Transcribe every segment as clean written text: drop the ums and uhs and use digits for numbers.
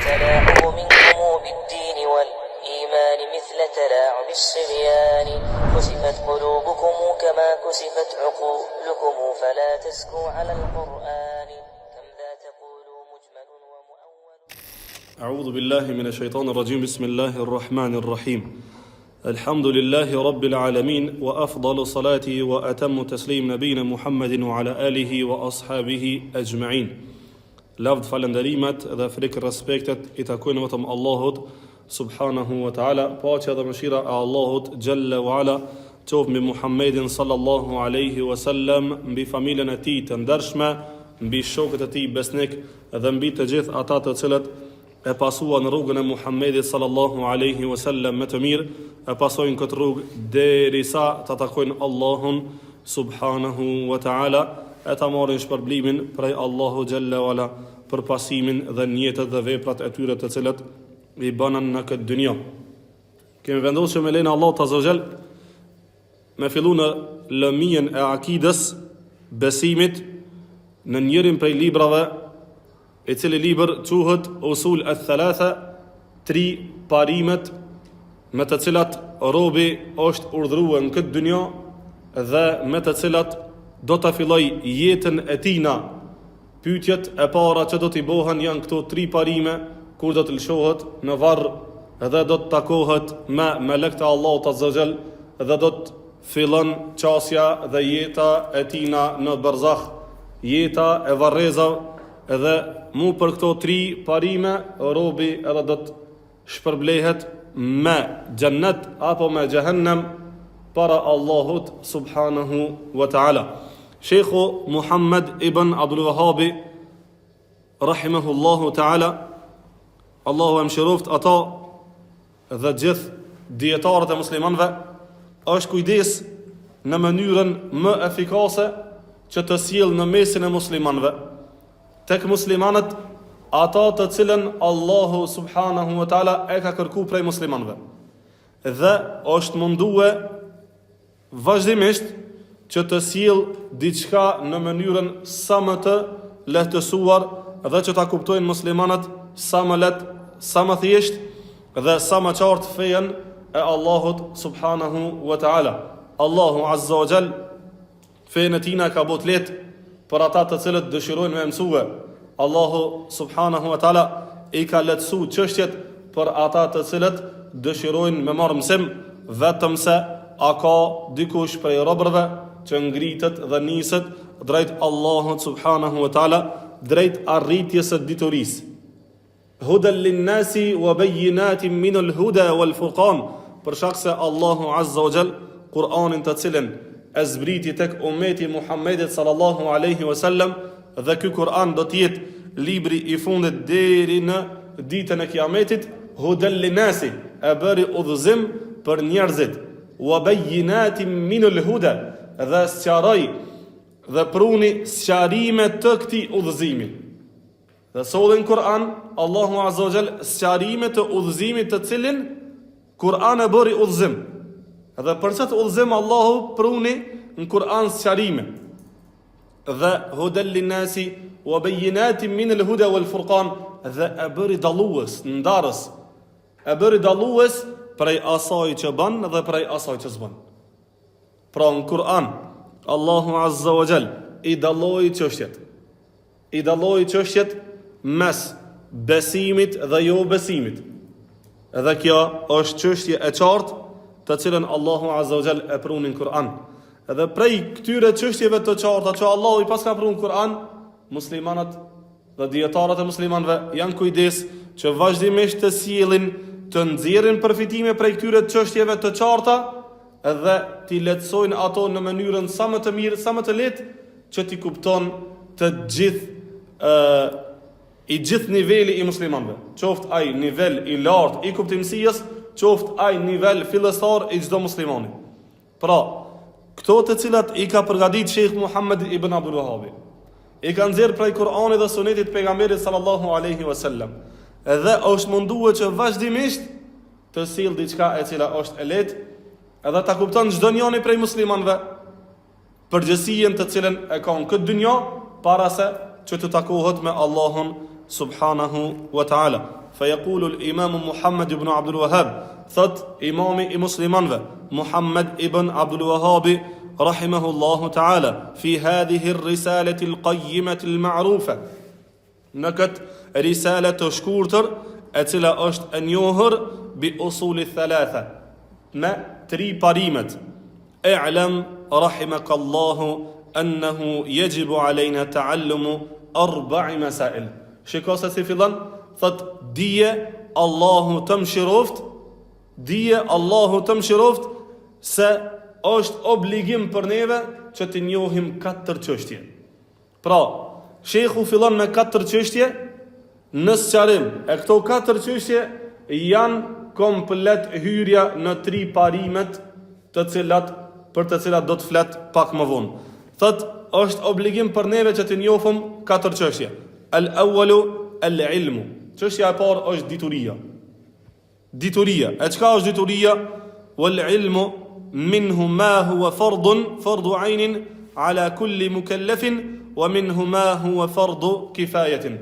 التلاعب منكم بالدين والإيمان مثل تلاعب الصبيان كسفت قلوبكم كما كسفت عقولكم فلا تزكوا على القرآن كم ذا تقول مجمل ومؤول. أعوذ بالله من الشيطان الرجيم. بسم الله الرحمن الرحيم. الحمد لله رب العالمين وأفضل صلاة وأتم تسليم نبينا محمد وعلى آله وأصحابه أجمعين. Lavd falenderimet dhe frikë respektet I takojnë vetëm Allahut subhanahu wa ta'ala. Paqja dhe mëshira e Allahut gjelle wa ala qoftë mbi Muhammedin sallallahu alaihi wasallam, mbi familjen e tij të ndershme, mbi shokët e tij besnik dhe mbi të gjithë ata të cilët e pasuan rrugën e Muhammedit sallallahu alaihi wasallam me të mirë, e pasojnë këtë rrugë derisa ta takojnë Allahun subhanahu wa ta'ala, e ta marrin shpërblimin prej Allahu xhalla wala për pasimin dhe njëtet dhe veprat e tyre të cilat I banën në këtë dynjë. Kemi vendosur me lenin Allah azza wa jall me fillu në lëmien e akides, besimit në njërin prej librave I cili libër quhet Usul al-Thalatha, 3 parimet me të cilat robi është urdhëruar në këtë dynjë dhe me të cilat do të filloj jetën e tina. Pyetjet e para që do t'i bohen janë këto 3 parime, kur do të lëshohet në varr dhe do të takohet me melekët e Allahut azza wa jall dhe do të fillon qasja dhe jeta e tina në barzakh, jeta e varrezave, edhe mu për këto 3 parime robi edhe do të shpërblehet me xhennet apo me xhehenem para Allahut subhanahu wa ta'ala. Shekhu Muhammad ibn Abdul Wahhabi rahimahullahu ta'ala, Allahu e mëshiroft ata dhe gjithë dietarët e muslimanëve, është kujdes në mënyrën më efikase që të sjellë në mesin e muslimanëve, tek muslimanët ata të cilën Allahu subhanahu wa ta'ala e ka kërku prej muslimanëve, dhe është mundue vazhdimisht që të sjell diçka në mënyrën sa më të lehtësuar dhe që ta kuptojnë muslimanët sa më lehtë, sa më thjesht dhe sa më qartë fejen e Allahut subhanahu wa ta'ala. Allahu azza wa jall fejen e tina ka bot lehtë për ata të cilët dëshirojnë me mësue. Allahu subhanahu wa ta'ala I ka lehtësu çështjet për ata të cilët dëshirojnë me marrë mësim, vetëm se a ka dikush prej robërve që ngritet dhe niset drejt Allahut subhanahu wa ta'ala, drejt arritjes së diturisë. Hudan lin-nasi wa bayyinatin min al-huda wal-furqan, për shkak se Allahu azza wa jall Kur'anin të cilën e zbriti tek ummeti Muhammedit sallallahu alaihi wasallam, dhe ky Kur'an do të jetë libri I fundit deri në ditën e Kiametit. Hudan lin-nasi, e bëri udhëzim për njerëzit, wa bayyinatin min al-huda, dhe sqaroi dhe pruni sqarime të këtij udhëzimi. Dhe sollin Kur'an Allahu azza wa jall sqarime të udhëzimit të cilin Kur'an e bëri udhëzim. Dhe për çat udhëzim Allahu pruni në Kur'an sqarime. Dhe hudan lin-nasi wa bayyinatin min al-huda wal-furqan, dhe e bëri dallues, ndarës. E bëri dallues prej asaj që bën dhe prej asaj që s'bën. Pra në Kur'an Allahu azza wa jall I dalloi çështjet. I dalloi çështjet mes besimit dhe jo besimit. Edhe kjo është çështje e qartë të cilën Allahu azza wa jall e pruni në Kur'an. Edhe prej këtyre çështjeve të qarta që Allahu I pas ka pruni në Kur'an, muslimanët dhe dietarët e muslimanëve janë kujdes që vazhdimisht të sjellin, të nxjerrin përfitime prej këtyre çështjeve të qarta dhe t'i lehtësojnë ato në mënyrën sa më të mirë, sa më të lehtë, që t'i kupton të gjithë niveli I muslimanëve, qoftë ai nivel I lartë I kuptimësisë, qoftë ai nivel fillestar I çdo muslimani. Pra, këto të cilat I ka përgatitur Sheikh Muhammad ibn Abdul Wahhabi, I ka nxjerr prej Kur'anit dhe Sunetit pejgamberit sallallahu alaihi wasallam, edhe është munduar që vazhdimisht të sjell diçka e cila është e lehtë, edhe ta kupton çdo njeri prej muslimanëve përgjësien të cilën e ka në këtë dynja, para se që të takohet me Allahun سبحانه وتعالى. فيقول الإمام محمد بن عبد الوهاب ثت إمام مسلمان محمد ابن عبد الوهاب رحمه الله تعالى في هذه الرسالة القيمة المعروفة نكت رسالة شكورتر أتلا أشت أن يوهر بأصول الثلاثة ما تري باريمت اعلم رحمك الله أنه يجب علينا تعلم 4 مسائل. شكوسة سيفلان ثت دية الله تمشرفت dije Allahu të mëshiroft se është obligim për neve që të njohim 4 çështje. Pra, shekhu fillon me 4 çështje në sqarim. E këto 4 çështje janë komplet hyrja në 3 parimet për të cilat do të flet pak më vonë. Thot, është obligim për neve që të njohim 4 çështje. Al-awwalu al-ilmu. Çështja e parë është dituria. Dituria. E çka është dituria? Wal ilmu minhu ma huwa fardu aynin ala kulli mukallafin wa minhu ma huwa fardu kifayatin.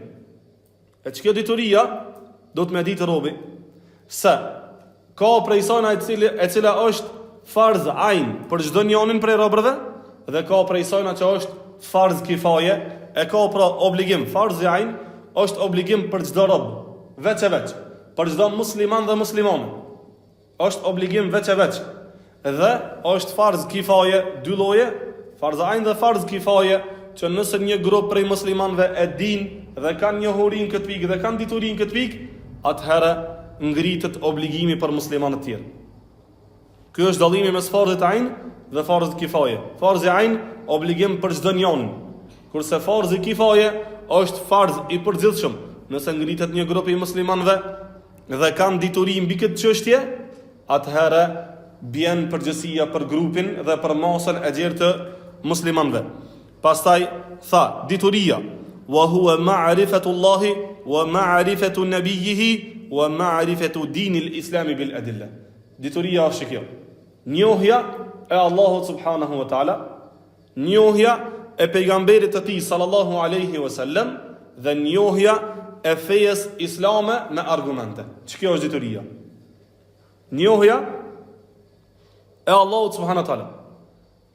E çka dituria? Do të më ditë robi se ka prej sona e cila është farz ayn për çdo njërin prej robërve dhe ka prej sona që është farz kifaje, e ka pra obligim. Farz ayn është obligim për çdo rob, veç e veç. Për çdo musliman dhe muslimane është obligim veç e veç. Dhe është farz kifaje 2 lloje, farz ayn dhe farz kifaje, që nëse një grup prej muslimanëve e din dhe kanë njohurin këtë pikë dhe kanë diturin këtë pikë, atëherë ngritet obligimi për muslimanët tjerë. Ky është dallimi mes farzit ayn dhe farzit kifaje. Farzi ayn obligim për çdo njeri, kurse farzi kifaje është farz i përgjithshëm. Nëse ngritet një grup i muslimanëve dhe kanë dituri mbi këtë çështje, atëherë bjen përgjegjësia për grupin dhe për masën e gjerë të muslimanëve. Pastaj tha, dituria wa huwa ma'rifatullahi wa ma'rifatu nabiyhi wa ma'rifatu dinil islami bil adilla. Dituria është kjo: njohja e Allahut subhanahu wa taala, njohja e pejgamberit të tij sallallahu alaihi wasallam dhe njohja e fejes islame me argumente. Ç'kjo është dituria? Njohja e Allahut subhanahu wa taala.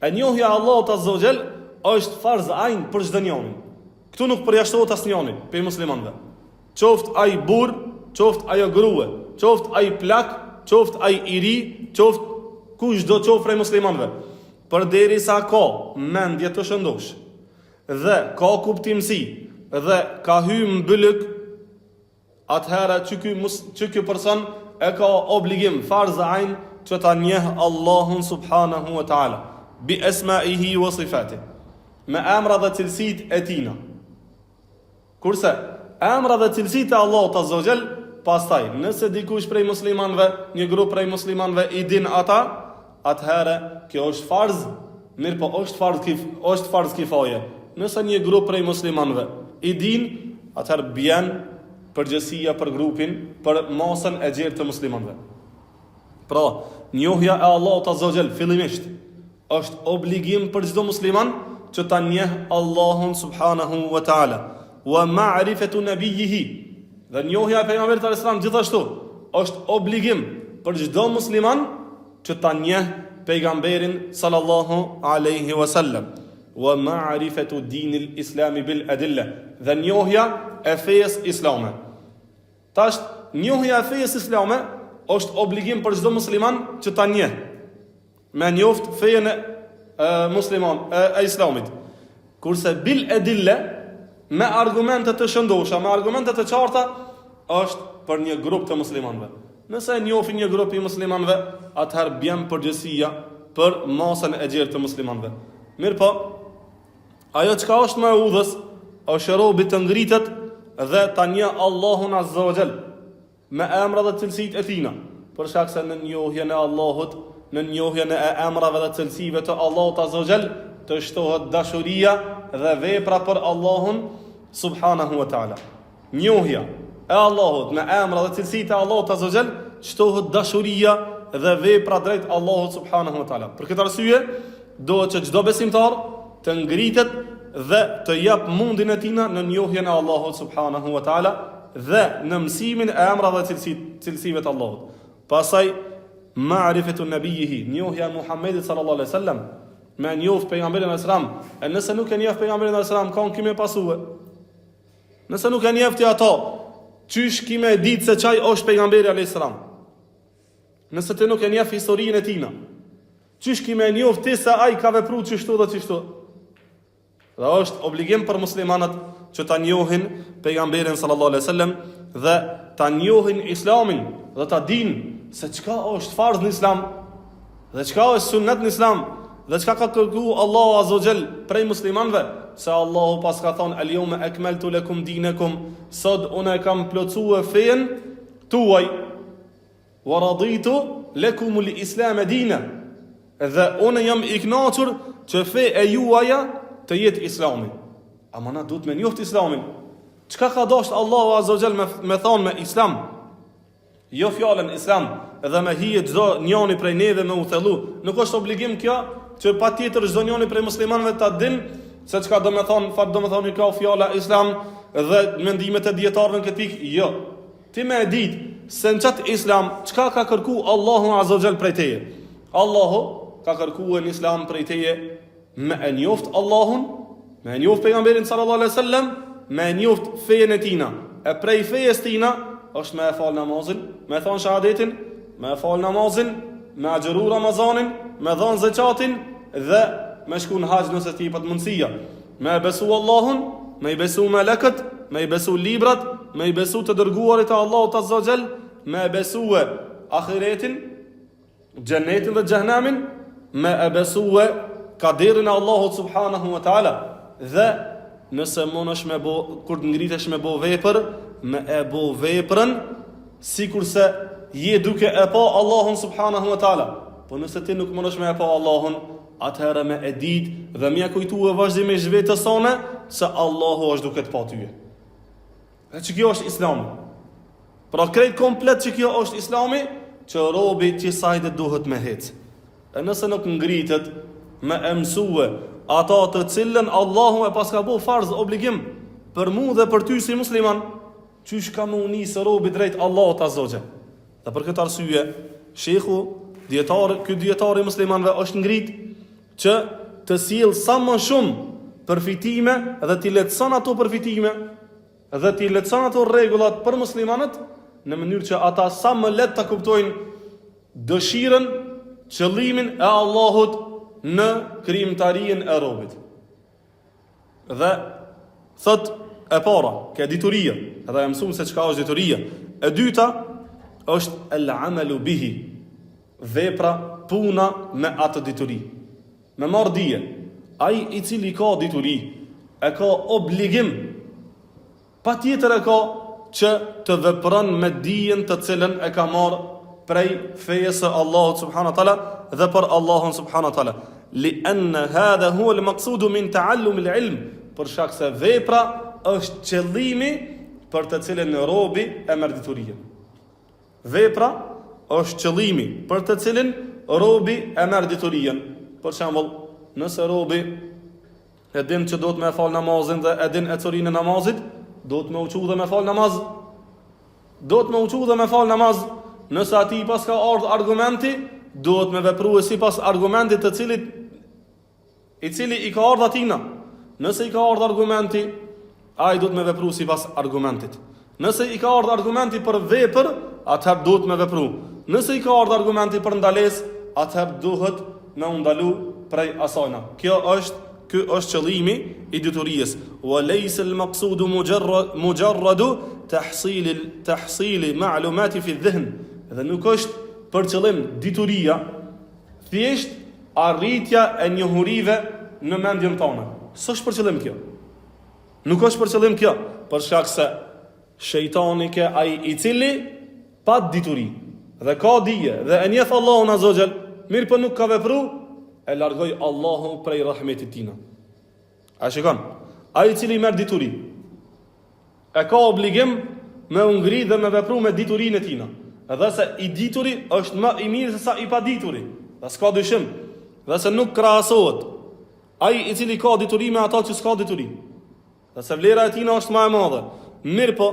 E njohja e Allahut azza wa jall është farz ayn për çdo njeri. Ktu nuk përjashtohet asnjëri prej muslimanëve. Qoft ai burr, qoft ajo grua, qoft ai plak, qoft ai i ri, qoft kushdo qoft prej muslimanëve. Përderisa ka mendje të shëndosh dhe ka kuptimsi dhe ka hyrë mbylëk, atëherë që ky person e ka obligim farz ayn që ta njeh Allahun subhanahu wa taala bi asma'ihi wa sifatihi, me emra dhe cilësitë e tina. Kurse emra dhe cilësitë e Allahut azza wa jall, pastaj nëse dikush prej muslimanëve, një grup prej muslimanëve i din ata, atëherë kjo është farz, mirë po është farz kifaje. Nëse një grup prej muslimanëve i din, atëherë bjen përgjegjësia për grupin, për masën e gjerë të muslimanëve. Pra, njohja e Allahut azza wa jall fillimisht është obligim për çdo musliman që ta njeh Allahun subhanahu wa taala, wa ma'rifatu nabiyhi. Dhe njohja e pejgamberit sallallahu alaihi wasallam gjithashtu është obligim për çdo musliman që ta njeh pejgamberin sallallahu alaihi wasallam, wa ma'rifatu dinil islami bil adilla. Dhe njohja e fejes islame. Tash njohja e fejes islame është obligim për çdo musliman që ta njeh. Me njoft fejen e musliman e islamit. Kurse bil adilla, me argumente të shëndosha, me argumente të qarta, është për një grup të muslimanëve. Nëse njohin një grup i muslimanëve, atëherë bjen përgjegjësia për masën e gjerë të muslimanëve. Mirë po, ajo çka është më e udhës, është robi të ngritet dhe ta njeh Allahun azza wa jall me emra dhe cilësitë e tina, për shkak se në njohjen e Allahut, në njohjen e emrave dhe cilësive të Allahut azza wa jall, të shtohet dashuria dhe vepra për Allahun subhanahu wa taala. Njohja e Allahut me emra dhe cilësitë e Allahut azza wa jall, shtohet dashuria dhe vepra drejt Allahut subhanahu wa taala. Për këtë arsye, duhet që çdo besimtar të ngritet dhe të jap mundin e tina në njohjen e Allahut subhanahu wa taala dhe në mësimin e emrave dhe cilësive të Allahut. Pastaj ma'rifatu nabiyihi, njohja e Muhamedit sallallahu alaihi wasallam, me njoft pejgamberin e Islam. E nëse nuk e njeh pejgamberin e Islam, kanë kimë pasue. Nëse nuk e njefti ato, qysh kime e ditë se qaj është pejgamberi a.s. Nëse të nuk e njef historinë e tina, qysh kime e njoft ti se aj ka vepru qështu dhe qështu. Dhe është obligim për muslimanët që ta njohin pejgamberin sallallahu alaihi wasallam dhe ta njohin islamin dhe ta din se çka është farz në islam dhe çka është sunnet në islam dhe çka ka kërku Allahu azza wa jall prej muslimanëve. Se Allahu pas ka thonë al-yawma akmaltu lakum dinakum, sot unë kam plotësuar fen tuaj, wa raditu lakum al-islam dina, dhe unë jam i kënaqur që fe e juaja të jetë islami. Ama na duhet me njoft islamin. Çka ka dashur Allahu azza wa jall me thonë me islam? Jo fjalën islam dhe me hije çdo njëri prej neve me u thellu. Nuk është obligim kjo që patjetër çdo njëri prej muslimanëve ta din se çka do me thonë, fat do me thonë ka fjala islam dhe mendimet e dietarëve në këtë pikë. Jo. Ti më e ditë se në çat islam çka ka kërku Allahu azza wa jall prej teje. Allahu ka kërkuar në islam prej teje me e njoft Allahun, me e njoft pejgamberin sallallahu alaihi wasallam, me e njoft fejen e tina. E prej fejes tina është me e fal namazin, me e thonë shahadetin, me e fal namazin, me agjëru Ramazanin, me dhënë zakatin dhe me shku në haqë nëse ti pat mundësia. Me e besu Allahun, me i besu melekët, me i besu librat, me i besu të dërguarit e Allahut azza wa jall, me e besu e ahiretin, gjennetin dhe gjehnamin, me e besu e kaderin e Allahut subhanahu wa ta'ala. Dhe nëse mund është me bo, kur të ngritesh me bo vepër, me e bo veprën si kurse je duke e pa Allahun subhanahu wa ta'ala. Po nëse ti nuk mund është me e pa Allahun, atëherë me e ditë dhe mja kujtu e vazhdimisht vetës sone se Allahu është duke të pa tyje. E që kjo është islami. Pra krejt komplet që kjo është islami, që robi që sajtë duhet me hecë. E nëse nuk ngritet me emsue ata të cilën Allahu e pas ka bo farz obligim për mu dhe për ty si musliman, qysh ka mu nisë robi drejt Allahu të azogje. Dhe për këtë arsye, shekhu, ky djetari muslimanve është ngrit që të sjellë sa më shumë përfitime dhe t'i lehtëson ato përfitime dhe t'i lehtëson ato rregullat për muslimanët në mënyrë që ata sa më lehtë ta kuptojnë dëshirën, qëllimin e Allahut në krijimtarinë e robit. Dhe thot e para, ka dituria, edhe e mësuam se çka është dituria. E dyta është el-amalu bihi, vepra, puna me atë dituri. Me marrë dije, ai i cili ka dituri, e ka obligim, pa tjetër e ka që të vepron me dijen të cilën e ka marrë prej fejes së Allahut subhanahu wa taala dhe për Allahun subhanahu wa taala. Li'anna hadha huwa al-maqsudu min ta'allum al-ilm, për shkak se vepra është qëllimi për të cilën robi e merr diturinë. Vepra është qëllimi për të cilin robi e merr diturinë. Për shembull, nëse robi e din që do të me fal namazin dhe e din ecorinë e namazit, do të me uqu dhe me fal namaz. Do të me uqu dhe me fal namaz. Nëse ati pas ka ardhur argumenti, do të me vepru e si pas argumentit të cilit i cili i ka ardhur atina. Nëse i ka ardhur argumenti, ai do të me vepru si pas argumentit. Nëse i ka ardhur argumenti për vepër, atëherë do të me vepru. Nëse i ka ardhur argumenti për ndalesë, atëherë duhet me undalu prej asajna. Ky është qëllimi i diturisë. Wa laysa al-maqsudu mujarradu tahsil ma'lumati fi dhihn. Dhe nuk është për qëllim dituria thjesht arritja e njohurive në mendjen tonë. S'është për qëllim kjo. Nuk është për qëllim kjo, për shkak se shejtani ke ai i cili pa dituri dhe ka dije dhe e njeh Allahun azza xal, mirë po nuk ka vepru, e largoj Allahu prej rahmetit tina. A shikon? Ai i cili merr dituri e ka obligim me u ngri dhe me vepru me diturinë e tina. Edhe se i dituri është më i mirë se sa i pa dituri. Dhe s'ka dyshim. Dhe se nuk krahasohet ai i cili ka dituri me ata që s'ka dituri. Dhe se vlera e tina është më e madhe. Mirë po,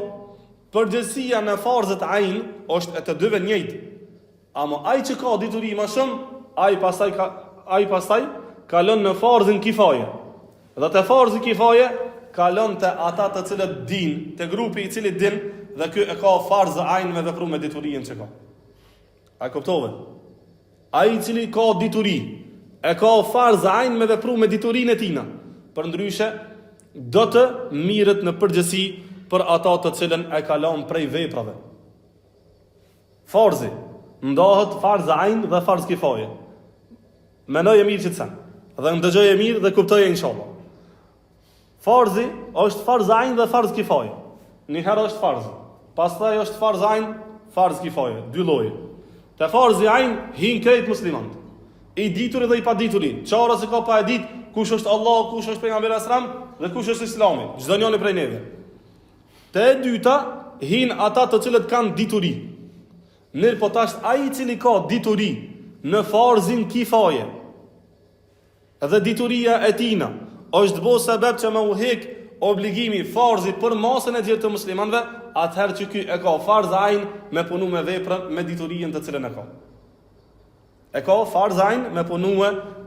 përgjësia në farzët ajn është e të dyve njëjtë. Ama ai që ka dituri më shumë, ai pastaj kalon në farzën kifaje. Dhe te farzi kifaje kalon te ata të cilët din, te grupi i cili din dhe ky e ka farzë ajn me vepru me diturinë që ka. A kuptove? Ai i cili ka dituri, e ka farzë ajn me vepru me diturinë e tina. Përndryshe, do të mirët në përgjësi për ata të cilën e kalon prej veprave. Farzi ndahet farzë ajn dhe farzë kifaje. Menoje mirë që të sen, dhe ndëgjoje mirë dhe kuptoje inshallah. Farzi është farzë ajn dhe farzë kifaje. Një herë është farzë, pastaj është farzë ajn, farzë kifaje, dy lloje. Te farzi ajn hin krejt muslimanët, i ditur dhe i pa diturin. Çara se ka pa e dit kush është Allah, kush është pejgamberi asram dhe kush është Islami. Çdo njëri prej neve. Te e dyta hin ata të cilët kanë dituri. Mirë po tash ai i cili ka dituri në farzin kifaje, dhe dituria e tina është bo sebeb që me uhek obligimi farzi për masën e gjithë të muslimanve, atëherë që ky e ka farz ajn me punu me veprën me diturien të cilën e ka. E ka farz ajn me punu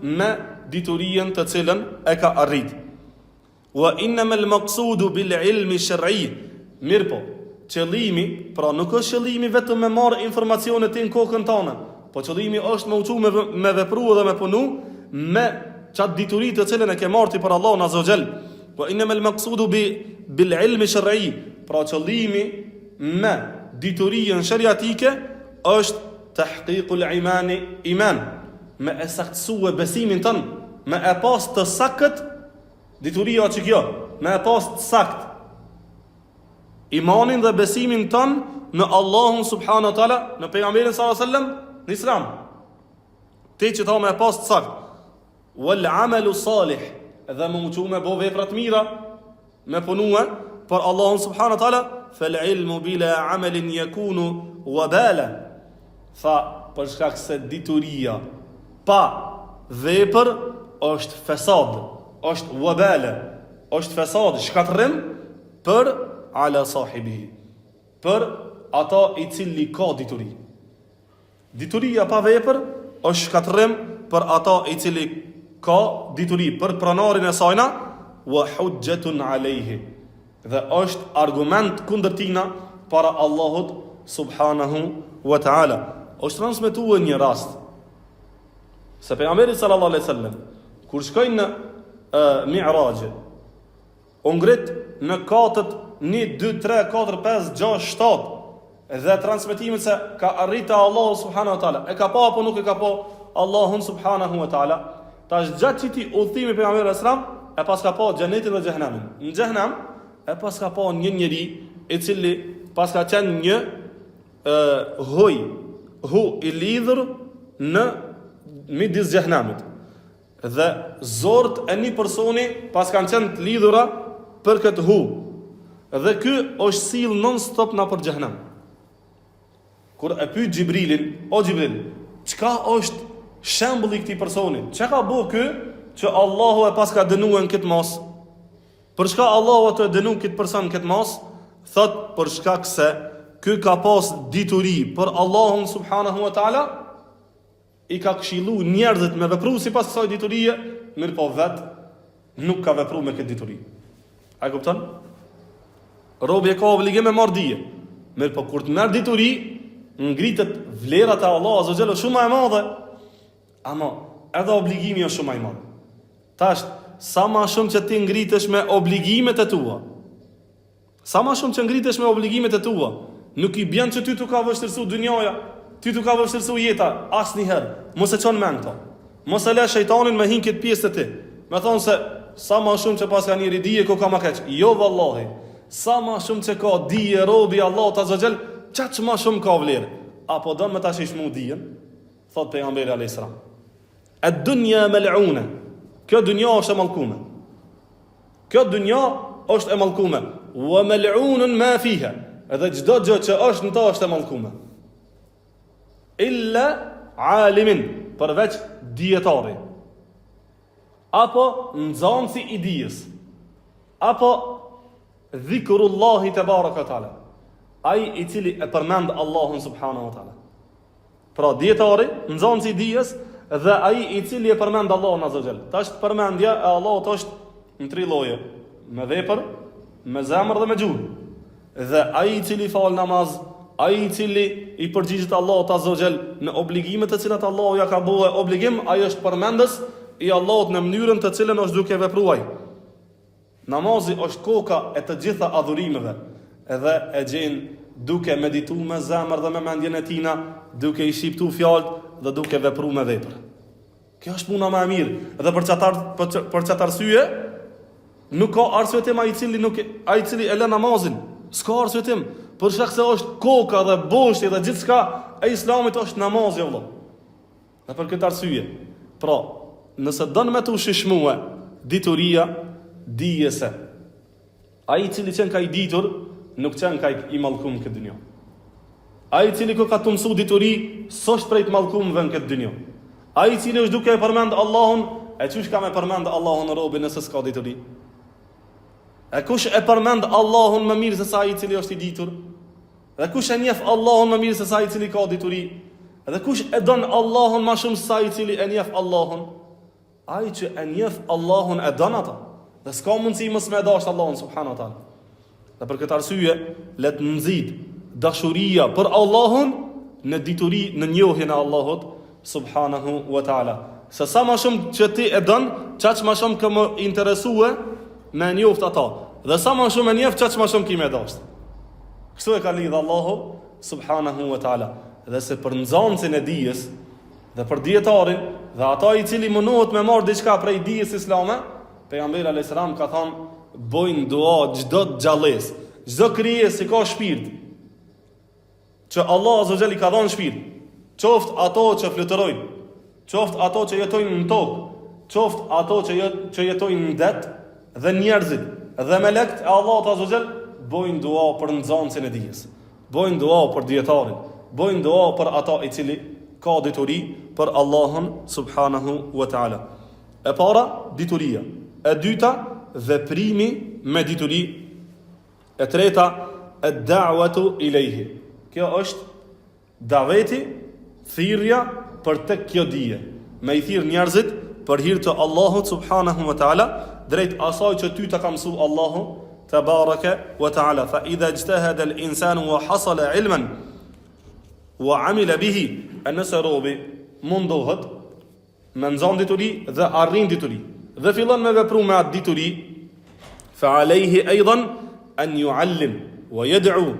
me diturien të cilën e ka arrit. Wa innama al-maqsudu bil ilmi shar'i. Mirë po, qëllimi, pra nuk është qëllimi vetëm me marrë informacionet të në kokën tonë, po qëllimi është me uqu me vepru dhe me punu me qatë diturit të cilën e ke marti për Allah në Azogjel. Po inë me l'maksudu bil ilmi shërëi, pra qëllimi me diturien shëriatike është të hqiqul iman, me e saktësu e besimin tënë, me e pas të sakët dituria që kjo, me e pas të sakt imanin dhe besimin tënë në Allahun subhanahu wa taala, në pejgamberin sallallahu alaihi wasallam, në Islam. Te që ta me e pas të sakt wal amalu salih, dhe më uqu me bo veprat mira, me punue për Allahun subhanahu wa taala, fal ilmu bila amalin yakunu wabala. Tha, për shkak se dituria pa vepër është fesad, është wabala, është fesad, shkatrim për ala sahibi, për ata i cili ka dituri. Dituria pa vepër është shkatrim për ata i cili ka dituri, për pranarin e sajna, wa hujjatun alayhi, dhe është argument kundër tina para Allahut subhanahu wa taala. Është transmetuar një rast se pejgamberi sallallahu alaihi wasallam kur shkojnë në Mi'raj, u ngrit në katët 1, 2, 3, 4, 5, 6, 7, dhe transmetimet se ka arrita Allahu subhanahu wa taala, e ka pa apo nuk e ka pa Allahun subhanahu wa taala. Tash gjatë qiti udhëtimi pejgamberit sallallahu alaihi wasallam e pas ka pa xhenetin dhe xhehenamin. Në xhehenam e pas ka pa një njeri i cili pas ka qenë një hu i lidhur në midis xhehenamit. Dhe zort e një personi pas kanë qenë të lidhura për këtë hu. Dhe ky është sill non stop në për xhehenam. Kur e pyet Xhibrilin, o Xhibril, çka është shembulli këtij personi? Çka ka bëu ky që Allahu e pas ka dënuar këtë mos? Për çka Allahu atë e dënon këtë person këtë mos? Thot për shkak se ky ka pas dituri për Allahun subhanahu wa taala, i ka këshillu njerëzit me vepru sipas kësaj diturie, mirë po vet nuk ka vepru me këtë dituri. A kupton? Robi ka obligim me marr dije. Mirë po kur të merr dituri, ngritet vlerat e Allahu azza xhela shumë më e madhe. Ama edhe obligimi është shumë më i madh. Tash, sa më shumë që ti ngritesh me obligimet e tua, sa më shumë që ngritesh me obligimet e tua, nuk i bën që ty të ka vështirësu dynjaja, ty të ka vështirësu jeta, asnjëherë. Mos e çon mend këto. Mos e lë shejtanin me hin këtë pjesë të ti. Me thonë se sa më shumë që pas ka njëri dije ko ka më keq. Jo vallahi. Sa më shumë që ka dije robi Allahu azza xhel, çaq më shumë ka vlerë. Apo don me tash ishmu dijen, thot pejgamberi alayhis salam. Ad-dunya mal'una. Kjo dunja është e mallkume. Kjo dunja është e mallkume. Wa mal'unun ma fiha. Edhe çdo gjë që është në to është e mallkume. Illa alimin, përveç dietari. apo nxënësi i dijes, apo dhikrullahi te baraka taala, ai i cili e përmend Allahun subhanahu wa taala. Pra dietari, nxënësi i dijes dhe ai i cili e përmend Allahun azza xal. Tash përmendja e Allahut është në tri lloje: me vepër, me zemër dhe me gjuhë. Dhe ai i cili fal namaz, ai i cili i përgjigjet Allahut azza xal në obligimet të cilat Allahu ja ka bëu obligim, ai është përmendës i Allahut në mënyrën të cilën është duke vepruar. Namazi është koka e të gjitha adhurimeve, edhe e gjen duke meditu me zemër dhe me mendjen e tina, duke i shqiptu fjalët dhe duke vepru me vepër. Kjo është puna më e mirë. Dhe për çat arsye, nuk ka arsyetim ai i cili e lë namazin. S'ka arsyetim, për shkak se është koka dhe boshti dhe gjithçka e Islamit është namazi, vëllai. Dhe për këtë arsye, pra, nëse don me të shishmue dituria, dije se ai i cili qenë ka i ditur, nuk qenë ka i mallkum këtë dynjë. Ai i cili ka të mësu dituri, s'është prej të mallkumëve në këtë dynjë. Ai i cili është duke e përmend Allahun, e çush ka me përmend Allahun në robën nëse s'ka dituri? E kush e përmend Allahun më mirë se sa ai i cili është i ditur? Dhe kush e njeh Allahun më mirë se sa ai i cili ka dituri? Dhe kush e don Allahun më shumë se sa ai i cili e njeh Allahun? Ai që e njeh Allahun e don ata. Dhe s'ka mundësi mos me dash Allahun subhanahu wa taala. Dhe për këtë arsye, le të nxit dashuria për Allahun në dituri, në njohjen e Allahut subhanahu wa taala. Se sa më shumë që ti e don, çaq më shumë që më interesue me njoft ata. Dhe sa më shumë e njeh, çaq më shumë kimë dash. Kështu e ka lidh Allahu subhanahu wa taala. Dhe se për nxënësin e dijes dhe për dietarin dhe ata i cili mundohet me marr diçka prej dijes islame, pejgamberi alayhis salam ka thënë: bojnë dua çdo xhalles, çdo krijesë që ka shpirt, që Allah azza xal i ka dhënë shpirt, qoftë ato që fluturojnë, qoftë ato që jetojnë në tokë, qoftë ato që jetojnë në det, dhe njerëzit dhe melekt e Allahut azza xal, bojnë dua për nxënësin e dijes, bojnë dua për dietarin, bojnë dua për ata i cili ka dituri për Allahun subhanahu wa taala. E para, dituria. E dyta, veprimi me dituri. E treta, ad-da'watu ilayhi. Kjo është daveti, thirrja për tek kjo dije. Me i thirr njerëzit për hir të Allahut subhanahu wa taala, drejt asaj që ty ta ka mësuar Allahu tabaraka wa taala. Fa idha ijtahada al-insanu wa hasala ilman wa amila bihi, nëse robi mundohet me nxon dituri dhe arrin dituri dhe fillon me vepru me atë dituri, fa alayhi aidan an yuallim wa yad'u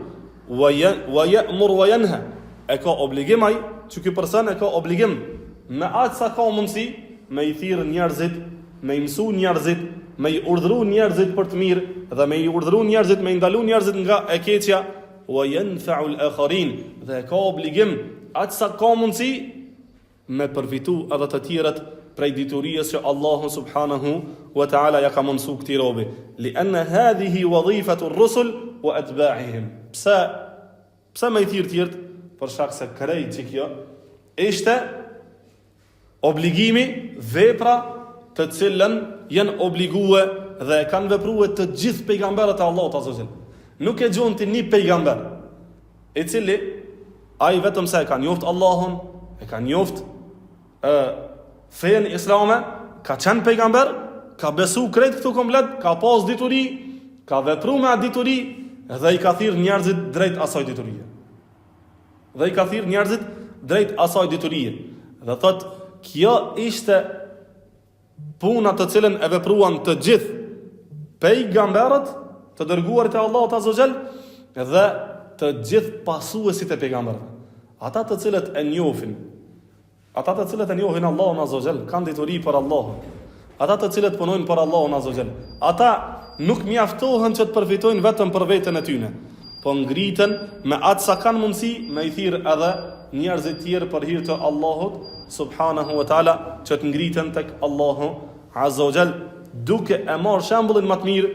wa ya'mur wa yanha. E ka obligim ai, që ky person e ka obligim me atë sa ka mundësi me i thirr njerëzit, me i mësu njerëzit, me i urdhëru njerëzit për të mirë dhe me i urdhëru njerëzit, me i ndalu njerëzit nga e keqja, wa yanfa'u al-akharin, dhe ka obligim atë sa ka mundësi me përfitu edhe të tjerët prej diturisë që Allahu subhanahu wa ta'ala ja ka mësu këtij robi. Li anna hadhihi wadhifatu ar-rusul wa atba'ihim. Pse me i thirr tjerët? Për shkak se krejt që kjo ishte obligimi, vepra të cilën janë obligue dhe kanë vepruar të gjithë pejgamberët e Allahut azza wa jall. Nuk e gjon ti një pejgamber i cili ai vetëm sa e ka njoft Allahun, e ka njoft fen islame, ka qenë pejgamber, ka besu krejt këtu komplet, ka pas dituri, ka vepru me atë dituri dhe i ka thirr njerëzit drejt asaj diturie. Dhe i ka thirr njerëzit drejt asaj diturie. Dhe thot, kjo ishte puna të cilën e vepruan të gjithë pejgamberët të dërguarit e Allahut azza wa jall dhe të gjithë pasuesit e pejgamberëve. Ata të cilët e njohin, ata të cilët e njohin Allahun azza wa jall, kanë dituri për Allahun. Ata të cilët punojnë për Allahun azza wa jall, ata nuk mjaftohen që të përfitojnë vetëm për veten e tyre, po ngriten me atë sa kanë mundësi me i thirr edhe njerëzit tjerë për hir të Allahut subhanahu wa taala, që të ngriten tek Allahu azza wa jall, duke e marrë shembullin më të mirë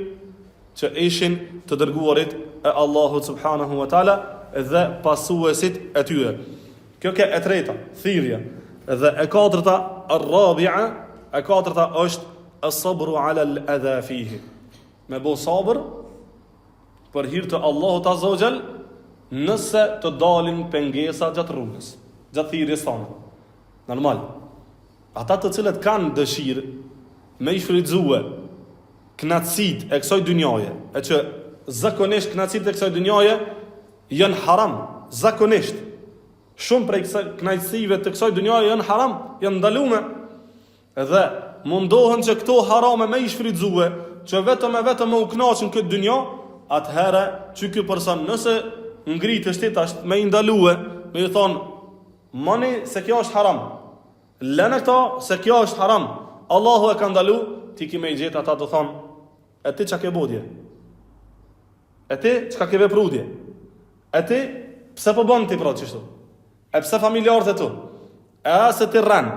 që ishin të dërguarit e Allahut subhanahu wa taala dhe pasuesit e tyre. Kjo ke e treta, thirrja. Dhe e katërta, ar-rabi'a, e katërta është as-sabru ala al-adha fihi. Me bo sabër për hir të Allahut Azza wa Jall, nëse të dalin pengesa gjatë rrugës, gjatë thirrjes tonë. Normal. Ata të cilët kanë dëshirë me i shfrytëzue knatësitë e kësaj dynjaje, e që zakonisht knatësitë e kësaj dynjaje janë haram, zakonisht. Shumë prej knatësive të kësaj dynjaje janë haram, janë ndaluar. Dhe mundohen që këto harame me i shfrytëzue, që vetëm me u kënaqën këtë dynjë, atëherë që ky person nëse ngritë shtetash me i ndalue, me i thonë, mani se kjo është haram, lënë këto se kjo është haram, Allahu e ka ndalu, ti ki me i gjetë ata të thonë, e ti që ke bodje, e ti që ka ke veprudje, e ti pse po bën ti pra qështu, e pse familjarët e tu, e asë ti rren,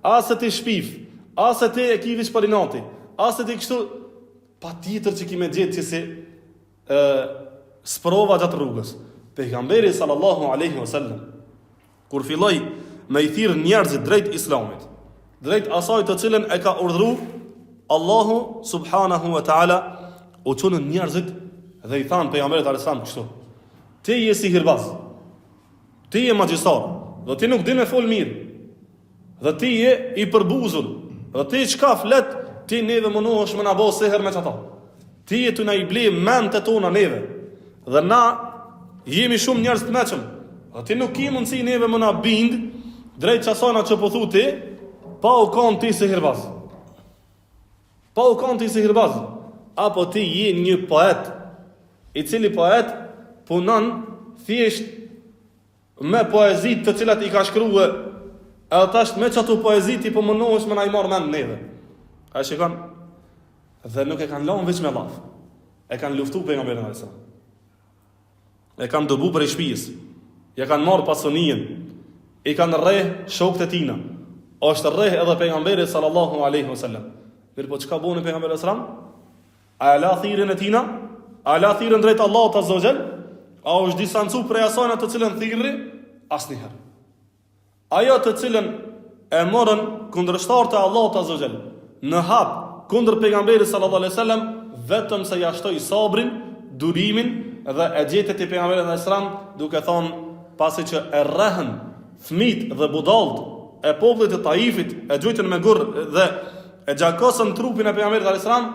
asë ti shpif, asë ti e kivish parinati, asë ti kështu, pa tjetër që ki me gjetë që si sprova gjatë rrugës. Pejgamberi sallallahu alaihi wasallam kur filloi me i thirr njerëzit drejt islamit, drejt asaj të cilën e ka urdhëruar Allahu subhanahu wa taala, u çonën njerëzit dhe i thanë pejgamberit alayhis salam kështu: ti je sihirbaz, ti je magjistar, dhe ti nuk din me fol mirë, dhe ti je i përbuzur, dhe ti çka flet, ti neve mundohesh me na bëu seher me çata. Ti je të na i ble mendët tona neve, dhe na jemi shumë njerëz të mëshëm. A ti nuk ke mundësi neve më na bind drejt çasona që po thu ti, pa u kon ti sihirbaz. Pa u kon ti sihirbaz. Apo ti je një poet, i cili poet punon thjesht me poezitë të cilat i ka shkruar, e tash me çato poezitë po mundohesh më na i marr mend neve. A shikon? Dhe nuk e kanë lënë veç me laf. E kanë luftu pejgamberin alayhis salam. E kanë dëbu për i shpijës, ja kanë marrë pasoninë, i kanë rreh shokët e tina, është rreh edhe pejgamberi sallallahu alaihi wasallam. Mirë po çka bën pejgamberi sallam? A la thirrën e tina? A la thirrën drejt Allahut azza wa jall? A është distancu prej asaj të cilën thirrri? Asnjëherë. Ajo të cilën e morën kundërshtar të Allahut azza wa jall në hap kundër pejgamberit sallallahu alaihi wasallam, vetëm se ja shtoi sabrin, durimin dhe e gjetet i pejgamberit alayhis salam duke thonë, pasi që e rrehën fëmijët dhe budallët e popullit të Taifit, e gjujtën me gur dhe e gjakosën trupin e pejgamberit alayhis salam,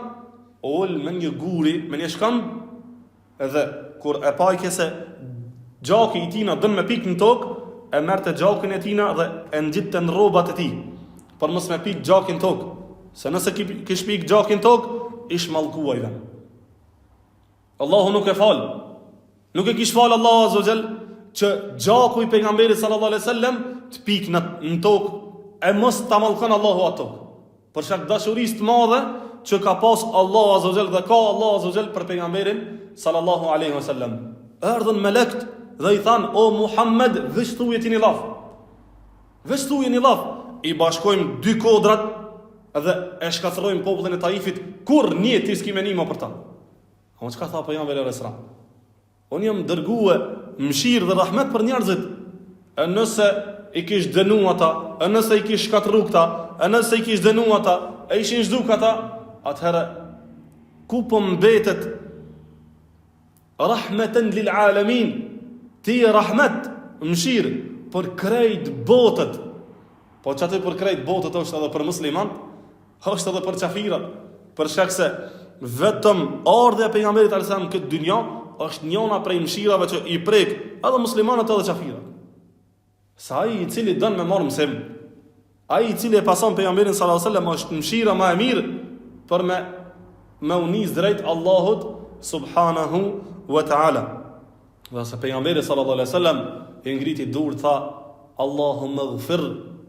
ul me një guri, me një shkëmb, dhe kur e pajke se gjaki i tina dën me pikë në tokë, e merrte gjakin e tina dhe e ngjite në rrobat e tij, për mos me pikë gjakin në tokë, se nëse kish pikë gjakin në tokë, ish mallkuaj dhe. Allahu nuk e fal. Nuk e kish fal Allahu azza wa jall që gjaku i pejgamberit sallallahu alaihi wasallam të pikë në tokë, e mos ta mallkon Allahu ato. Për shkak dashurisë të madhe që ka pas Allahu azza wa jall dhe ka Allahu azza wa jall për pejgamberin sallallahu alaihi wasallam. Erdhën melekt dhe i thanë: o Muhammed, veç thuaj ti një laf. Veç thuaj një laf. I bashkojmë dy kodrat dhe e shkatërrojmë popullin e Taifit, kur një ti s'ki menima për ta. A më qka tha pejgamberi alayhis salam? Unë jam dërgue mëshirë dhe rahmet për njerëzit, e nëse i kish dënu ata, e nëse i kish shkatërru këta, e nëse i kish dënu ata, e ishin zhduk ata, atëherë ku po mbetet rahmeten lil alamin, ti e rahmet, mëshirë për krejt botët. Po që aty për krejt botët është edhe për musliman, është edhe për qafirat, për shkak se vetëm ardha e pejgamberit alayhis salam këtë dynjë është njëna prej mëshirave që i prek edhe muslimanët edhe qafirat. Sa ai i cili don me marr mësim, ai i cili e pason pejgamberin sallallahu alaihi wasallam është mëshira më e mirë për me unis drejt Allahut subhanahu wa taala. Dhe sa pejgamberi sallallahu alaihi wasallam i ngriti dorë, tha: Allahumma ighfir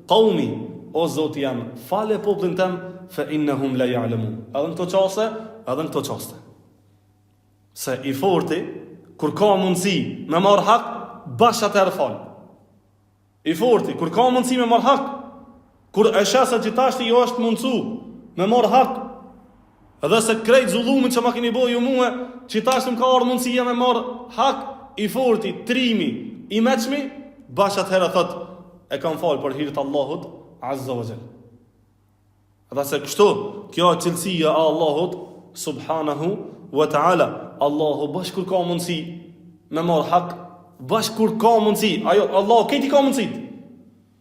qaumi, o Zoti jam, fale popullin tem, fa innahum la ya'lamun. Edhe në këto qaste, edhe në këto qaste. Se i forti, kur ka mundësi me marr hak, bash atëherë fal. I forti, kur ka mundësi me marr hak, kur e shesa që tashti jo është mundësu me marr hak, edhe se krejt zullumin që ma keni bo ju muhe, që tashti më ka orë mundësia me marr hak, i forti, trimi, i meqmi, bash atëherë thot, e kam falë për hirët Allahut azza wa jall. Dhe se kështu, kjo e cilësia e Allahut subhanahu wa ta'ala. Allahu bash kur ka mundësi me marr hak, bash kur ka mundësi, ajo Allahu këti ka mundësit.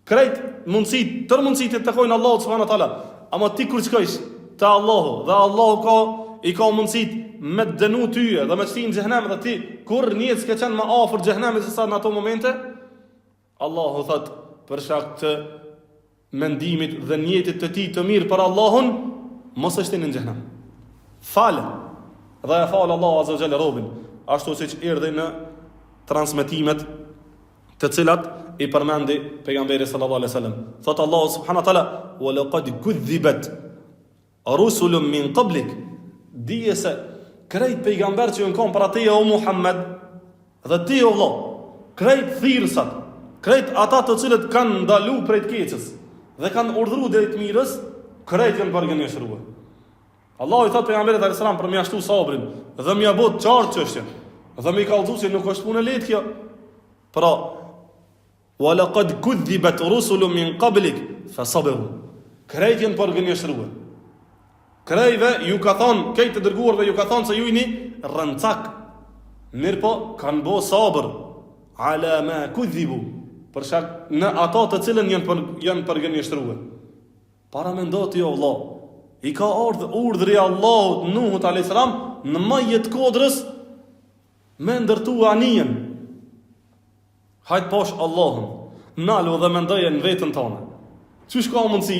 Krejt mundësit, tër mundësit e takojnë Allahut subhanahu wa ta'ala. Ama ti kur shkojsh te Allahu dhe Allahu i ka mundësit me të dënu tyje dhe me të shtin xhehenem, dhe ti kur njët s'ke qenë më afër xhehenemit se sa në ato momente, Allahu thot për shkak të mendimit dhe njetit të ti të mirë për Allahun, mos e shtin në xhehenem. Falë. Dhe e falë Allahu azza wa jalla robin, ashtu siç erdhi në transmetimet të cilat i përmendi pejgamberi sallallahu alaihi wasallam. Thot Allahu subhanahu wa taala: "Wa laqad kudhibat rusulun min qablik." Dije se krejt pejgamber që kanë para teje o Muhammed, dhe ti o Allah, krejt thirrsat, krejt ata të cilët kanë ndalu prej të keqës dhe kanë urdhëruar drejt mirës, krejt janë përgënjeshruar. Allahu i thot pejgamberit alayhis salam për mjashtu sabrin dhe mja bot qartë çështjen. Dhe më i kallëzu se nuk është punë lehtë kjo. Pra, wa laqad kudhibat rusulun min qablik fasabru. Krejt janë përgënjeshruar. Krejve ju ka thonë, kejtë të dërguarve ju ka thonë se ju jeni rëncak. Mirë po, kanë bo sabër. Ala ma kudhibu. Për shak në ato të cilën janë përgënjeshtruar. Para me ndoti o Allah, i ka urdhri Allahut Nuhut a.s. në majët kodrës me ndërtu anijen. Hajtë posh Allahun, nalu dhe me ndoje në vetën tonë. Qysh ka mundësi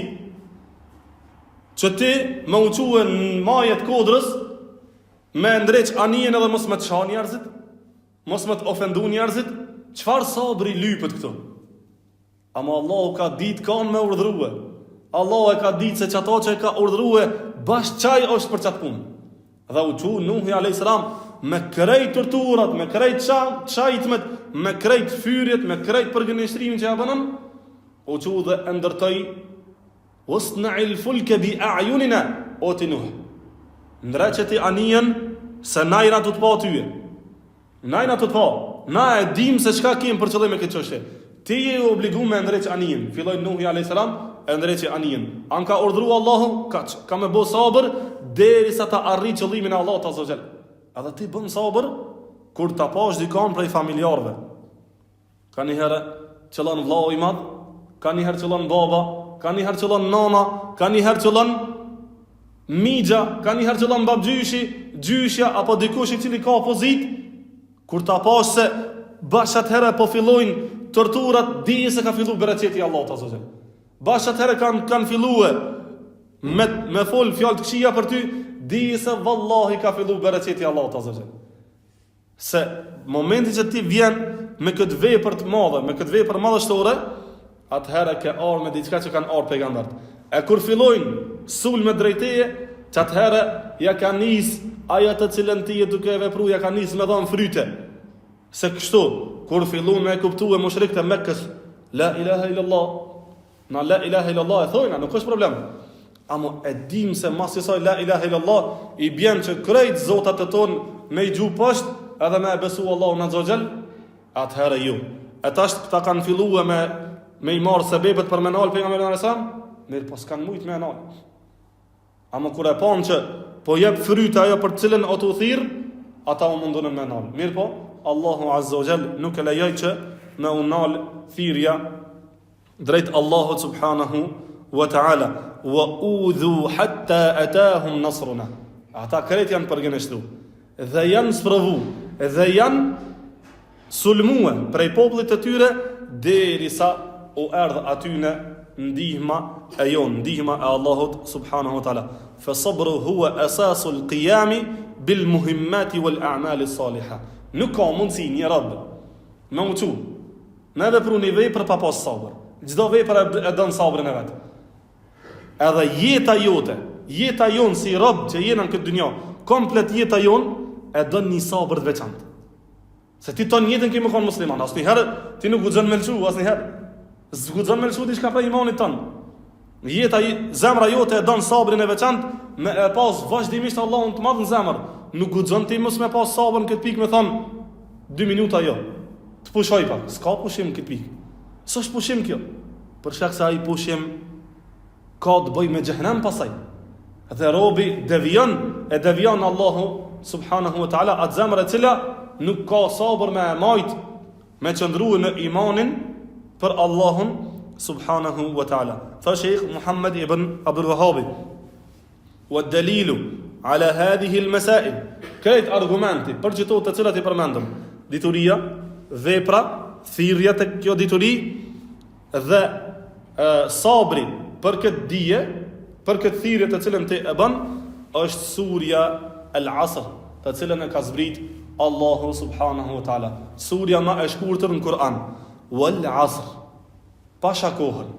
që ti me uquë në majët kodrës me ndreq anijen edhe mos me të sha njerëzit, mos me të ofendu njerëzit? Qfar sabri lypët këtu? Ama Allahu ka ditë kanë me urdhruhe. Allahu e ka ditë se qëto që e ka urdhruhe bashkë qaj është për qatë punë. Dhe u që Nuhi a.s. me krejt torturat, me krejt qajtmet, me krejt fyrjet, me krejt përgënjeshtrimin që ja bënën, u që dhe ndërtoj usna'il fulke bi a'yunina o ti Nuh. Ndreqeti anijen se najna të të pa tyje. Najna të të pa. Na e dim se çka kem për qëllim me këtë çështje. Ti je obliguar me ndreq anijen. Filloi Nuhi a.s. e ndreqi anijen. An ka urdhëruar Allahu, ka me bë sabër derisa ta arrijë qëllimin e Allahut azza xal. Edhe ti bën sabër kur ta pash dikon prej familjarëve. Ka një herë qëllon vllau i madh, ka një herë qëllon baba, ka një herë qëllon nana, ka një herë qëllon migja, ka një herë qëllon babgjyshi, gjyshja apo dikush i cili ka opozit. Kur ta pash se bashat herë po fillojnë torturat, dije se ka filluar bereqeti i Allahut azza xal. Bashat herë kanë filluar me fol fjalë të këqija për ty, dije se vallahi ka filluar bereqeti i Allahut azza xal. Se momenti që ti vjen me këtë vepër të madhe, me këtë vepër madhështore, atëherë ke ardhur me diçka që kanë ardhur pejgambert. E kur fillojnë sulme drejteje, që atëherë ja ka nis aja të cilën ti e duke vepru, ja ka nis me dhënë fryte. Se kështu, kur fillojnë me kuptue mushrikët e Mekkës, la ilaha illallah, na la ilaha illallah e thojna, nuk është problem. Amo e dim se mas i saj la ilaha illallah, i bjen që krejt zotat e tonë me i gju poshtë, edhe me e besu Allahu në zogjel, atëherë ju. E tashtë këta kanë filluar me i marë sebebet për menal për nga me në resam, mirë po s'kanë mujtë me menal. Amo kur e panë që po jep fryta ajo për cilën o të thirë, ata u mundunën me menal. Mirë po, Allahu azza wa jall nuk e lejoj që me unal thirja drejt Allahut subhanahu wa ta'ala. Wa udhu hatta atahum nasruna. Ata krejt janë përgënështru dhe janë sprovu dhe janë sulmue prej popullit të tyre derisa u erdh atyne ndihma e jon, ndihma e Allahut subhanahu wa ta'ala. Fa sabru huwa asasul qiyami bil muhimmati wal a'mali salihah. Nuk ka mundësi një rabë me uqu, me vepru një vepër pa pas sabër. Gjdo vepër e dënë sabrën e vetë. Edhe jeta jonë si rabë që jena në këtë dynja, komplet jeta jonë e dënë një sabër të veçantë. Se ti tonë jetën kemë konë musliman, asë njëherë ti nuk guxon me lëshu, asë njëherë guxon me lëshu di shka prej imanit tonë. Zemra jote e dënë sabrën e veçantë, me e pas vazhdimisht Allahun të madhë në zemër. Nuk guxon ti mos me pas sabër në këtë pikë me thonë 2 minuta jo. Të pushoj pak, s'ka pushim në këtë pikë. S'është pushim kjo. Për shkak se ai pushim ka të bëj me xhehenem pasaj. Dhe robi devion Allahu subhanahu wa taala atë zemër e cila nuk ka sabër me majt, me qëndruar në imanin për Allahun subhanahu wa taala. Tha Sheikh Muhammad ibn Abdul Wahhab: "Wa dalilu ala hadhihi al-masail", këtë argumenti për çdo të cilat I përmendëm, dituria, vepra, thirrja të kjo dituri dhe sabri për këtë dije, për këtë thirrje të cilën ti e bën, është surja Al-Asr, të cilën e ka zbrit Allahu subhanahu wa taala. Surja më e shkurtër në Kur'an, Wal Asr, pasha kohën.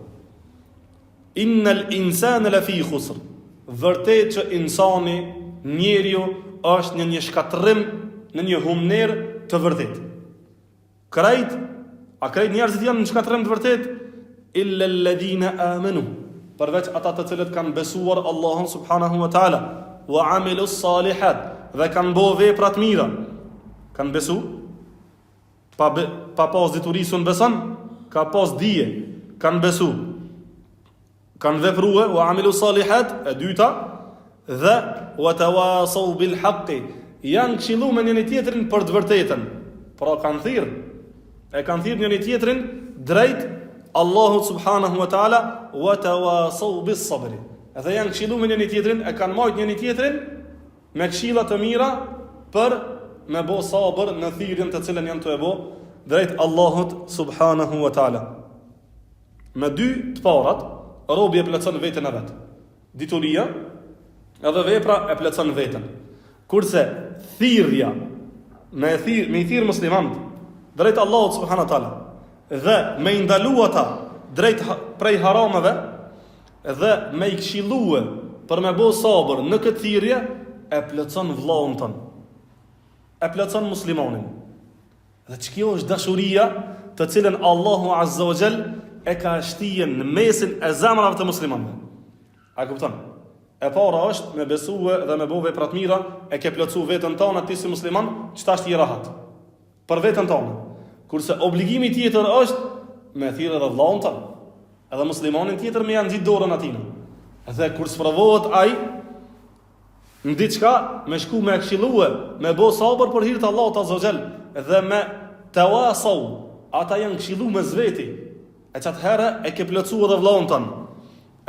Innal insana lafi khusr, vërtet që insani, njeriu është në një shkatërrim, në një humner të vërtet. Krejt njerëzit janë në shkatërrim të vërtet, illa alladhina amanu, përveç ata të cilët kanë besuar Allahun subhanahu wa taala, wa amilus salihat, dhe kanë bo vepra të mira. Kanë besu, pa pas diturisën beson, ka pas dije, kanë besu, kanë veprue, wa amilus salihat, e dyta, dhe wa tawasaw bil haqqi, janë këshillu me njëri tjetrin për të vërtetën. Pra kanë thirr njëri tjetrin drejt Allahu subhanahu wa taala, wa tawasaw bis sabri. Edhe janë këshillu me njëri tjetrin, e kanë marrë njëri tjetrin me këshilla të mira për me bo sabër në thirrjen të cilën janë të e bo drejt Allahut subhanahu wa taala. Me dy të parat, robi e plotson veten e vet. Dituria edhe vepra e plotson veten. Kurse thirrja me I thirr muslimanët drejt Allahut subhanahu wa taala dhe me I ndalu ata drejt prej harameve dhe me I këshillue për me bo sabër në këtë thirrje, e plotson vllaun ton, e plotson muslimanin. Dhe që kjo është dashuria të cilën Allahu azza wa jall e ka shtijen në mesin e zemrave të muslimanëve. A kupton? E para është me besue dhe me bo vepra të mira, e ke plotsu veten tonë ti si musliman, çta është I rahat për veten tonë. Kurse obligimi tjetër është me thirrë edhe vllaun ton, edhe muslimanin tjetër me janë gjithë dorën atina. Dhe kur sprovohet ai në diçka, me shku me këshillue, me bo sabër për hir të Allahut azza wa jall, dhe me tawasaw, ata janë këshillu me zveti. E çat herë e ke plotsu edhe vllaun ton.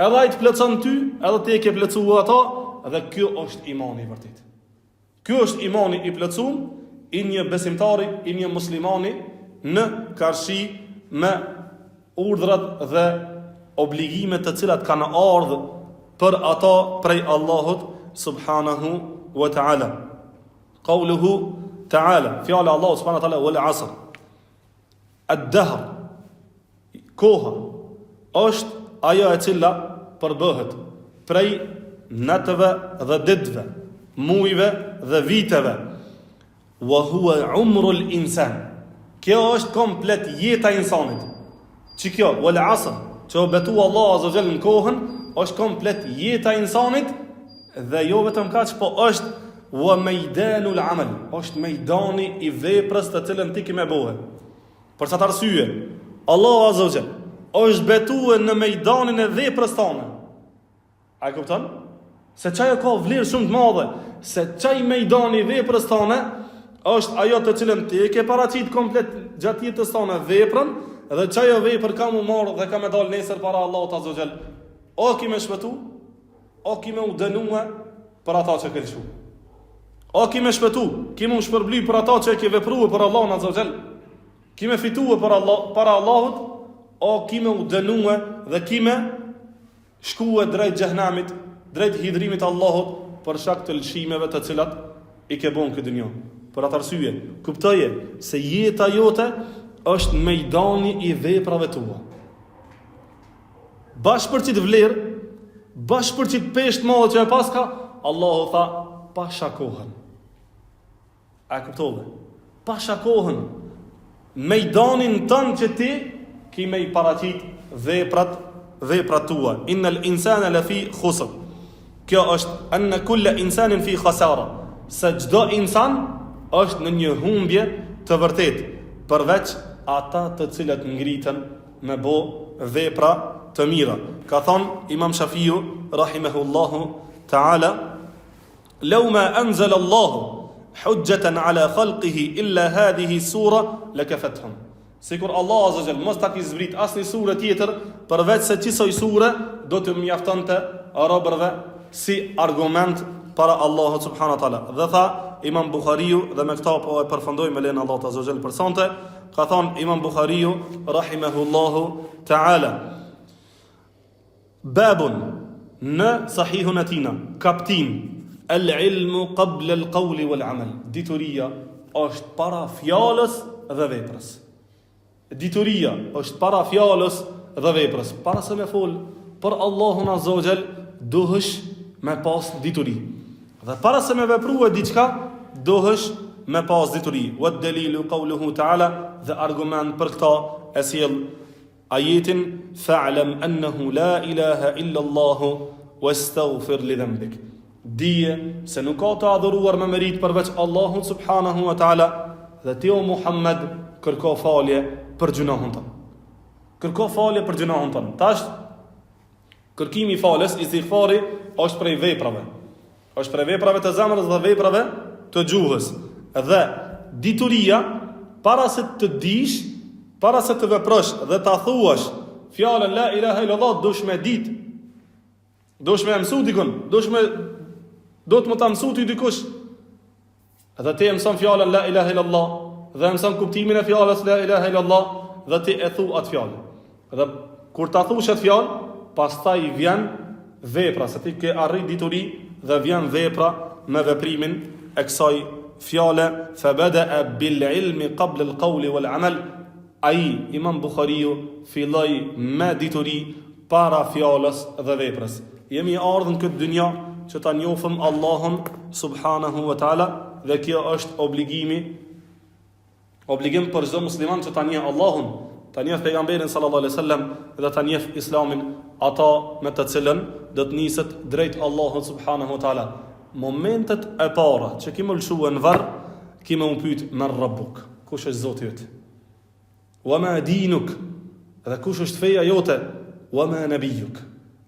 Edhe ai të plotson ty, edhe ti e ke plotsu ata, dhe kjo është imani I vërtet. Ky është imani I plotsuar I një besimtari, I një muslimani në karshi me urdhrat dhe obligimet të cilat kanë ardhur për ata prej Allahut subhanahu wa ta'ala. Qawluhu ta'ala, fjala Allahu subhanahu wa ta'ala, wal asr. Ad-dahr, koha, është ajo e cila përbëhet prej natëve dhe ditëve, muajve dhe viteve. Wa huwa umrul insan. Kjo është komplet jeta e insanit. Që kjo, wal asr, që o betu Allah azza wa jall në kohën, është komplet jeta e insanit, dhe jo vetëm kaq, po është wa mejdanul amal, është mejdani I veprës të cilën ti kime bohe. Për sa të arsye, Allah azza wa jall është betuar në mejdanin e veprës tonë. A e kupton? Se çajo ka vlerë shumë të madhe, se çaj mejdani I veprës tonë është ajo të cilën ti e ke paraqit komplet gjatë jetës tonë veprën, dhe çajo vepër ka mu marrë dhe ka me dalë nesër para Allahut azza wa jall. O kime shpëtu, o kime u dënua për ata që ke lëshu. O kime shpëtu, kime u shpërbly për ata që ke vepruar për Allahun azza wa jall. Kime fituar para Allahut, o kime u dënua dhe kime shkue drejt xhehenamit, drejt hidhrimit Allahut për shkak të lëshimeve të cilat I ke bën këtë dunjë. Për atë arsye, kuptoje se jeta jote është mejdani I veprave tua. Bashkë për qitë vlerë, bashkë për qitë peshtë madhe që e paska, Allahu tha, pasha kohën. A kuptove? Pasha kohën. Mejdanin tënë që ti, ki me I paraqit veprat tua. Innal insana lafi khusr. Kjo është, anna kulla insanin fi khasara. Se gjdo insan është në një humbje të vërtet, përveç ata të cilat ngritën me bo vepra të mira. Ka thënë Imam Shafiu rahimahullahu ta'ala, "Law ma anzala Allahu hujjatan ala khalqihi illa hadhihi sura lakafathum." Sikur Allah azza jall mos ta ki zbrit asnjë sure tjetër përveç se qisoj sure do të mjaftonte robërve si argument para Allahut subhanahu wa taala. Dhe tha Imam Buhariu, dhe me këta po e përfundoj me lenin Allahut azza jall për sonte, ka thënë Imam Buhariu rahimahullahu ta'ala, babun në sahihun e tina, kaptin al-ilmu qabla al-qawli wal-amal. Dituria është para fjalës dhe veprës. Dituria është para fjalës dhe veprës. Para se me fol për Allahun azza wa jall, duhesh me pas dituri. Dhe para se me veprua diçka, duhesh me pas dituri. Wa dalilu qawluhu ta'ala, dhe argument për këta e sjell ajetin, fa'lam annahu la ilaha illa Allahu wastaghfir li dhanbik. Dije se nuk ka të adhuruar me merit përveç Allahut subhanahu wa ta'ala, dhe ti o Muhammed kërko falje për gjunahun tënë. Kërko falje për gjunahun tënë. Tash, kërkimi falës, istighfari, është prej veprave. Është prej veprave të zemrës dhe veprave të gjuhës. Dhe dituria, para se të dish, para se të veprosh dhe të thuash fjalën la ilaha illallah, dush me dit, dush me mësu dikun, do të më ta mësu ty dikush. Dhe ti e mëson fjalën la ilaha illallah, dhe mëson kuptimin e fjalës la ilaha illallah, dhe ti e thu atë fjalë. Dhe kur ta thush atë fjalë, pastaj vjen vepra, se ti ke arrit dituri dhe vjen vepra me veprimin e kësaj fjale. Fa bada'a bil ilmi qabla al qawli wal amal. Ai Imam Buhariu filloi me dituri para fjalës dhe veprës. Jemi ardhur në këtë dynja që ta njohim Allahun subhanahu wa taala, dhe kjo është obligim për çdo musliman që ta njeh Allahun, ta njeh pejgamberin sallallahu alaihi wasallam dhe ta njeh Islamin, ata me të cilën do të niset drejt Allahut subhanahu wa taala. Momentet e para që kimë lëshuar në varr, kimë u pyet men rabbuk, kush është Zoti yt? Wa ma dinuk, dhe kush është feja jote? Wa ma nabiyyuk,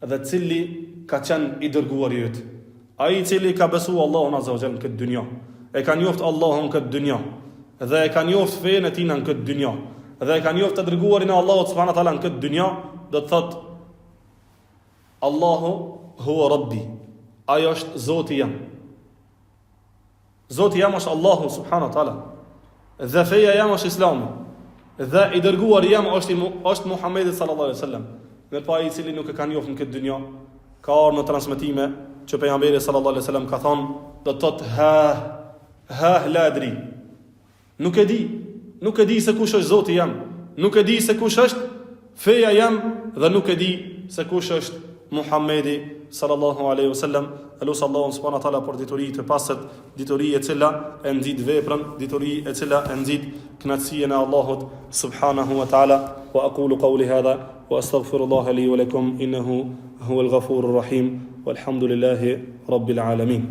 dhe cili ka qenë i dërguari yt? Ai i cili ka besu Allahun azza wa jall në këtë dynja, e ka njoft Allahun këtë dynja, dhe e ka njoft fenë e tina në këtë dynja, dhe e ka njoft të dërguarin e Allahut subhanahu wa taala në këtë dynja, do të thot Allahu huwa rabbi, ai është Zoti jam. Zoti jam është Allahu subhanahu wa taala, dhe feja jam është Islami, dhe i dërguari jam është Muhamedi sallallahu alaihi wasallam. Dhe pa i cili nuk e ka njoft në këtë dynja, ka ardhur në transmetime që pejgamberi sallallahu alaihi wasallam ka thonë, do të thot ha ladri, nuk e di se kush është Zoti jam, nuk e di se kush është feja jam, dhe nuk e di se kush është Muhamedi sallallahu alaihi wasallam. Elusi Allahun subhanahu wa taala për dituri të pastër, dituri e cila e nxit veprën, dituri e cila e nxit kënaqësinë e Allahut subhanahu wa taala. Wa aqulu qawli hadha wa astaghfirullaha li wa lakum innahu huwal ghafurur rahim walhamdulillahi rabbil alamin.